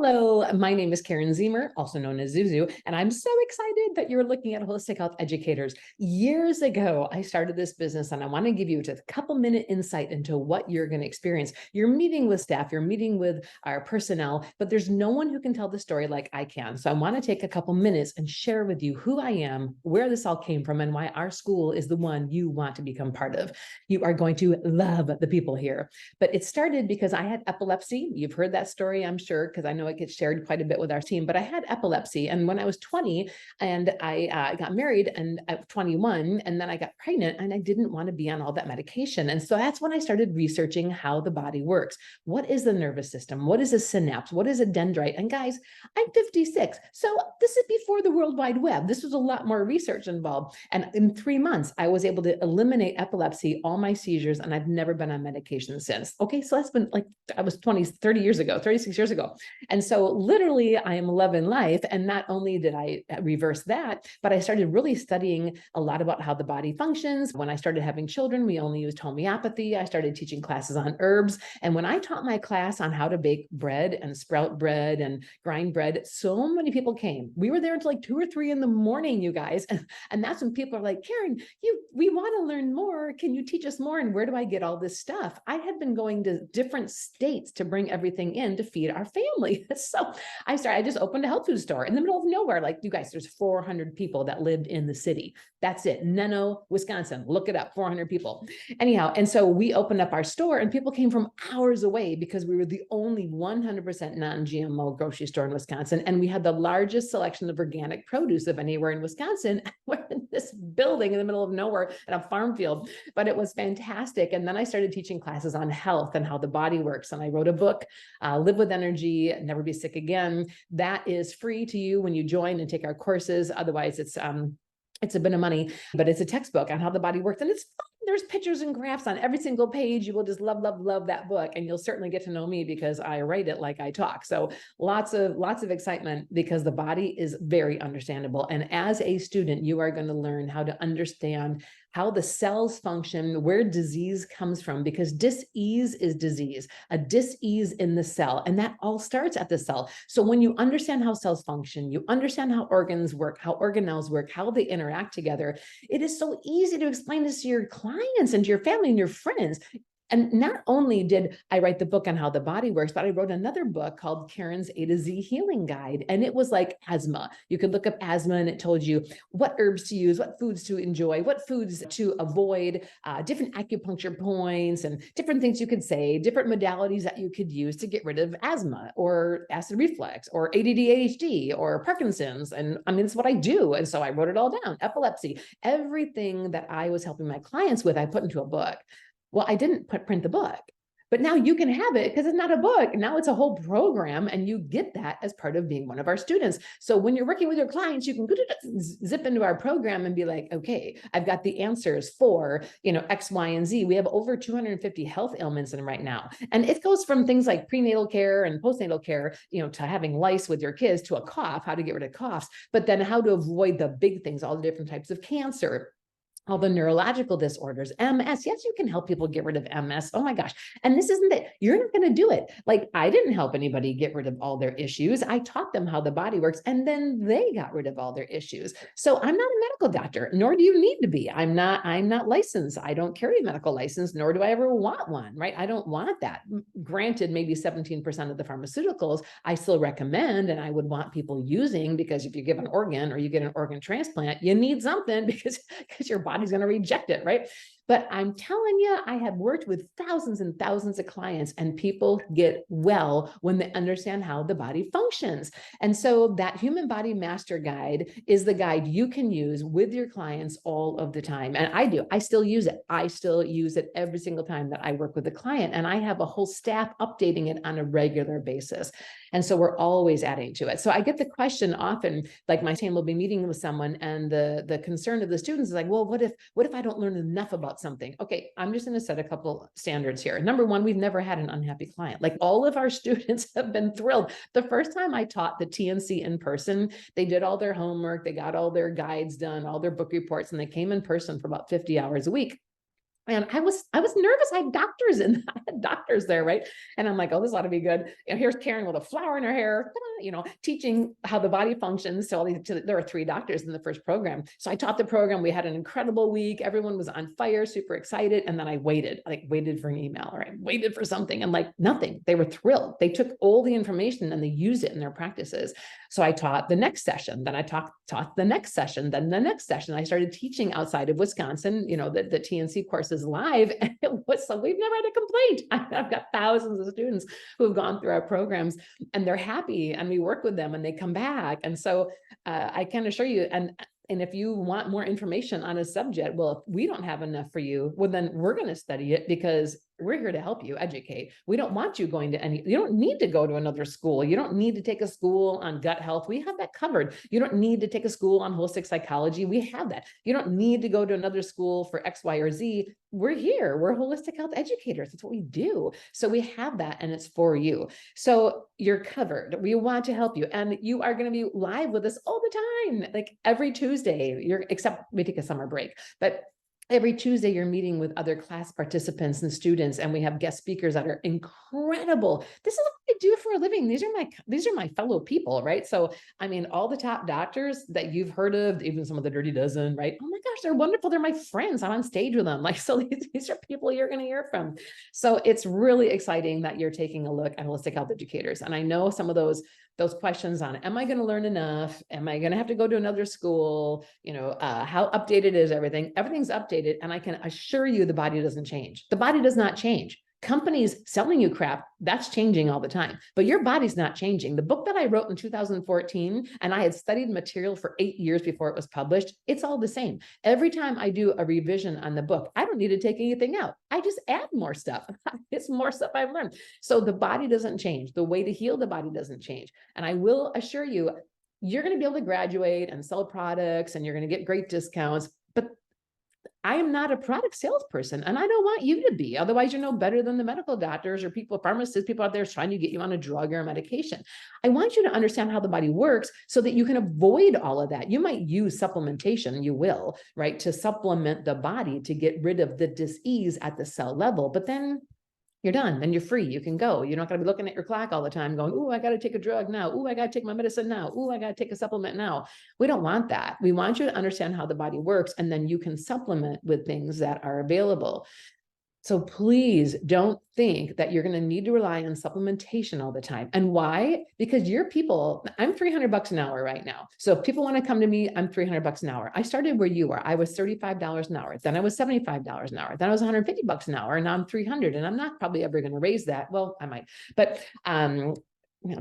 Hello, my name is Karen Zemer, also known as Zuzu, and I'm so excited that you're looking at Holistic Health Educators. Years ago, I started this business, and I want to give you just a couple minute insight into what you're going to experience. You're meeting with staff, you're meeting with our personnel, but there's no one who can tell the story like I can. So I want to take a couple minutes and share with you who I am, where this all came from, and why our school is the one you want to become part of. You are going to love the people here. But it started because I had epilepsy. You've heard that story, I'm sure, because I know it gets shared quite a bit with our team. But I had epilepsy. And when I was 20 and I got married and at 21, and then I got pregnant and I didn't want to be on all that medication. And so that's when I started researching how the body works. What is the nervous system? What is a synapse? What is a dendrite? And guys, I'm 56. So this is before the World Wide Web. This was a lot more research involved. And in 3 months, I was able to eliminate epilepsy, all my seizures, and I've never been on medication since. Okay, so that's been like, I was 30 years ago, 36 years ago. And so literally I am loving life. And not only did I reverse that, but I started really studying a lot about how the body functions. When I started having children, we only used homeopathy. I started teaching classes on herbs. And when I taught my class on how to bake bread and sprout bread and grind bread, so many people came. We were there until like 2 or 3 in the morning, you guys. And that's when people are like, Karen, we want to learn more. Can you teach us more? And where do I get all this stuff? I had been going to different states to bring everything in to feed our family. So I just opened a health food store in the middle of nowhere. Like, you guys, there's 400 people that lived in the city. That's it. Neno, Wisconsin. Look it up, 400 people. Anyhow, and so we opened up our store and people came from hours away because we were the only 100% non-GMO grocery store in Wisconsin. And we had the largest selection of organic produce of anywhere in Wisconsin. We're in this building in the middle of nowhere at a farm field, but it was fantastic. And then I started teaching classes on health and how the body works. And I wrote a book, Live with Energy, Never Be Sick Again. That is free to you when you join and take our courses. Otherwise, it's a bit of money, but it's a textbook on how the body works. And it's fun. There's pictures and graphs on every single page. You will just love, love, love that book. And you'll certainly get to know me because I write it like I talk. So lots of excitement because the body is very understandable. And as a student, you are going to learn how to understand how the cells function, where disease comes from, because dis-ease is disease, a dis-ease in the cell. And that all starts at the cell. So when you understand how cells function, you understand how organs work, how organelles work, how they interact together, it is so easy to explain this to your clients and to your family and your friends. And not only did I write the book on how the body works, but I wrote another book called Karen's A to Z Healing Guide. And it was like asthma. You could look up asthma and it told you what herbs to use, what foods to enjoy, what foods to avoid, different acupuncture points and different things you could say, different modalities that you could use to get rid of asthma or acid reflux or ADD, ADHD or Parkinson's. And I mean, it's what I do. And so I wrote it all down, epilepsy, everything that I was helping my clients with, I put into a book. Well, I didn't print the book, but now you can have it because it's not a book. Now it's a whole program and you get that as part of being one of our students. So when you're working with your clients, you can zip into our program and be like, okay, I've got the answers for, X, Y, and Z. We have over 250 health ailments in right now. And it goes from things like prenatal care and postnatal care, to having lice with your kids, to a cough, how to get rid of coughs, but then how to avoid the big things, all the different types of cancer, all the neurological disorders, MS. Yes, you can help people get rid of MS. Oh my gosh. And this isn't that you're not going to do it. Like, I didn't help anybody get rid of all their issues. I taught them how the body works and then they got rid of all their issues. So I'm not a medical doctor, nor do you need to be. I'm not licensed. I don't carry a medical license, nor do I ever want one, right? I don't want that. Granted, maybe 17% of the pharmaceuticals I still recommend and I would want people using, because if you give an organ or you get an organ transplant, you need something because your body's going to reject it, right? But I'm telling you, I have worked with thousands and thousands of clients, and people get well when they understand how the body functions. And so that Human Body Master Guide is the guide you can use with your clients all of the time. And I still use it. I still use it every single time that I work with a client, and I have a whole staff updating it on a regular basis. And so we're always adding to it. So I get the question often, like my team will be meeting with someone and the concern of the students is like, well, what if I don't learn enough about something? Okay, I'm just going to set a couple standards here. Number one, we've never had an unhappy client. Like, all of our students have been thrilled. The first time I taught the TNC in person, they did all their homework, they got all their guides done, all their book reports, and they came in person for about 50 hours a week. And I was nervous. I had doctors and I had doctors there, right? And I'm like, oh, this ought to be good. And here's Karen with a flower in her hair, teaching how the body functions to all these. There were 3 doctors in the first program, so I taught the program. We had an incredible week. Everyone was on fire, super excited. And then I waited, waited for an email, or I waited for something, and nothing. They were thrilled. They took all the information and they used it in their practices. So I taught the next session. Then I taught the next session. Then the next session. I started teaching outside of Wisconsin. The TNC courses live, and it was so we've never had a complaint. I've got thousands of students who have gone through our programs, and they're happy, and we work with them, and they come back. And so I can assure you, and if you want more information on a subject, well, if we don't have enough for you, well, then we're going to study it, because we're here to help you educate. We don't want you going to you don't need to go to another school. You don't need to take a school on gut health. We have that covered. You don't need to take a school on holistic psychology. We have that. You don't need to go to another school for X, Y, or Z. We're here. We're holistic health educators. That's what we do. So we have that, and it's for you. So you're covered. We want to help you. And you are going to be live with us all the time, like every Tuesday, except we take a summer break, but every Tuesday, you're meeting with other class participants and students, and we have guest speakers that are incredible. This is what I do for a living. These are my fellow people, right? So, I mean, all the top doctors that you've heard of, even some of the Dirty Dozen, right? Oh my gosh, they're wonderful. They're my friends. I'm on stage with them. So these are people you're going to hear from. So it's really exciting that you're taking a look at holistic health educators. And I know some of those questions on, am I going to learn enough? Am I going to have to go to another school? How updated is everything? Everything's updated. And I can assure you the body doesn't change. The body does not change. Companies selling you crap, that's changing all the time, but your body's not changing. The book that I wrote in 2014, and I had studied material for 8 years before it was published, it's all the same. Every time I do a revision on the book, I don't need to take anything out. I just add more stuff. It's more stuff I've learned. So the body doesn't change. The way to heal the body doesn't change. And I will assure you, you're going to be able to graduate and sell products, and you're going to get great discounts, but I am not a product salesperson, and I don't want you to be. Otherwise, you're no better than the medical doctors or pharmacists, people out there trying to get you on a drug or a medication. I want you to understand how the body works so that you can avoid all of that. You might use supplementation, you will, right, to supplement the body to get rid of the dis-ease at the cell level, but then you're done. Then you're free. You can go. You're not going to be looking at your clock all the time going, oh, I got to take a drug now. Oh, I got to take my medicine now. Oh, I got to take a supplement now. We don't want that. We want you to understand how the body works, and then you can supplement with things that are available. So please don't think that you're going to need to rely on supplementation all the time. And why? Because your people, I'm $300 an hour right now. So if people want to come to me, I'm $300 an hour. I started where you were. I was $35 an hour. Then I was $75 an hour. Then I was $150 an hour. And now I'm 300. And I'm not probably ever going to raise that. Well, I might, but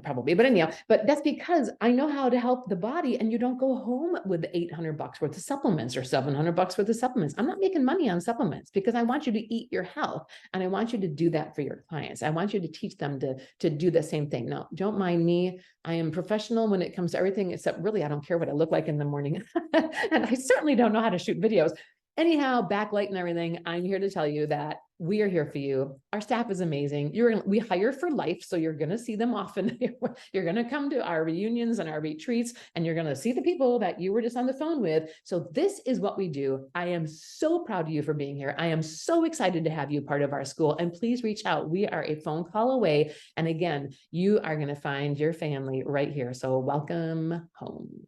probably, but anyhow, but that's because I know how to help the body, and you don't go home with $800 worth of supplements or $700 worth of supplements. I'm not making money on supplements, because I want you to eat your health, and I want you to do that for your clients. I want you to teach them to do the same thing. Now, don't mind me. I am professional when it comes to everything, except really, I don't care what I look like in the morning. And I certainly don't know how to shoot videos. Anyhow, backlight and everything, I'm here to tell you that we are here for you. Our staff is amazing. We hire for life, so you're going to see them often. You're going to come to our reunions and our retreats, and you're going to see the people that you were just on the phone with. So this is what we do. I am so proud of you for being here. I am so excited to have you part of our school, and please reach out. We are a phone call away. And again, you are going to find your family right here. So welcome home.